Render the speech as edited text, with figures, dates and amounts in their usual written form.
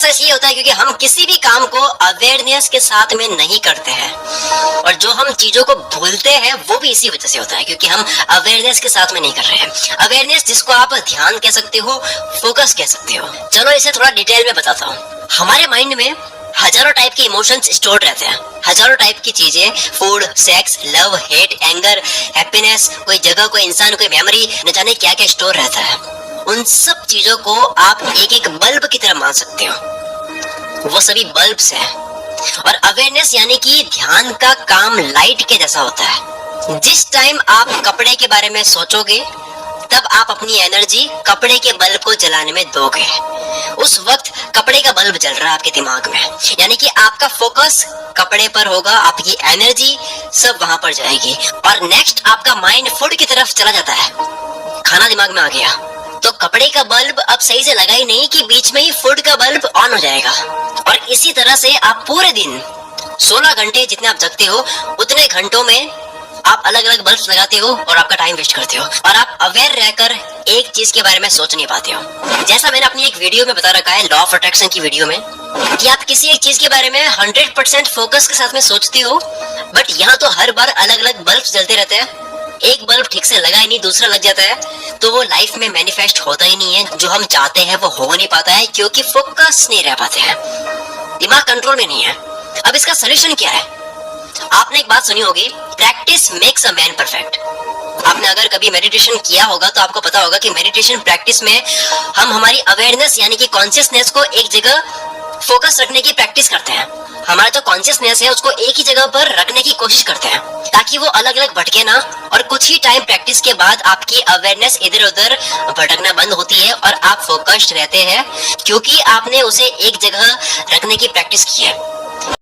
सच ये होता है क्योंकि हम किसी भी काम को अवेयरनेस के साथ में नहीं करते हैं, और जो हम चीजों को भूलते हैं वो भी इसी वजह से होता है क्योंकि हम अवेयरनेस के साथ में नहीं कर रहे हैं। अवेयरनेस जिसको आप ध्यान कह सकते हो, फोकस कह सकते हो। चलो इसे थोड़ा डिटेल में बताता हूँ। हमारे माइंड में हजारों टाइप के इमोशंस स्टोर रहते हैं, हजारों टाइप की चीजें, food, sex, love, hate, anger, happiness, कोई जगह, कोई इंसान, कोई मेमोरी, न जाने क्या क्या स्टोर रहता है। उन सब चीजों को आप एक एक बल्ब की तरह मान सकते हो, वो सभी बल्ब्स हैं। और अवेयरनेस यानी कि ध्यान का काम लाइट के जैसा होता है। जिस टाइम आप कपड़े के बारे में सोचोगे तब आप अपनी एनर्जी कपड़े के बल्ब को जलाने में दोगे। उस वक्त कपड़े का बल्ब जल रहा है आपके दिमाग में, यानी कि आपका फोकस कपड़े पर होगा, आपकी एनर्जी सब वहां पर जाएगी। और नेक्स्ट आपका माइंड फूड की तरफ चला जाता है, खाना दिमाग में आ गया तो कपड़े का बल्ब अब सही से लगा ही नहीं कि बीच में ही फूड का बल्ब ऑन हो जाएगा। और इसी तरह से आप पूरे दिन 16 घंटे जितने आप जगते हो उतने घंटों में आप अलग अलग बल्ब लगाते हो और आपका टाइम वेस्ट करते हो, और आप अवेयर रहकर एक चीज के बारे में सोच नहीं पाते हो। जैसा मैंने अपनी एक वीडियो में बता रखा है, लॉ ऑफ अट्रैक्शन की वीडियो में, कि आप किसी एक चीज के बारे में 100% फोकस के साथ में सोचते हो, बट यहाँ तो हर बार अलग अलग बल्ब जलते रहते हैं। एक बल्ब ठीक से लगा ही नहीं, दूसरा लग जाता है, तो वो लाइफ में मैनिफेस्ट होता ही नहीं है। जो हम चाहते हैं वो हो नहीं पाता है क्योंकि फोकस नहीं रह पाते हैं, दिमाग कंट्रोल में नहीं है। अब इसका सोल्यूशन क्या है? आपने एक बात सुनी होगी, practice makes a man perfect. आपने अगर कभी मेडिटेशन किया होगा तो आपको पता होगा कि मेडिटेशन प्रैक्टिस में हम हमारी अवेयरनेस यानी कि कॉन्शियसनेस को एक जगह फोकस रखने की प्रैक्टिस करते हैं। हमारा जो कॉन्शियसनेस है उसको एक ही जगह पर रखने की कोशिश करते हैं ताकि वो अलग अलग भटके ना, और कुछ ही टाइम प्रैक्टिस के बाद आपकी अवेयरनेस इधर उधर भटकना बंद होती है और आप फोकस्ड रहते हैं क्योंकि आपने उसे एक जगह रखने की प्रैक्टिस की है।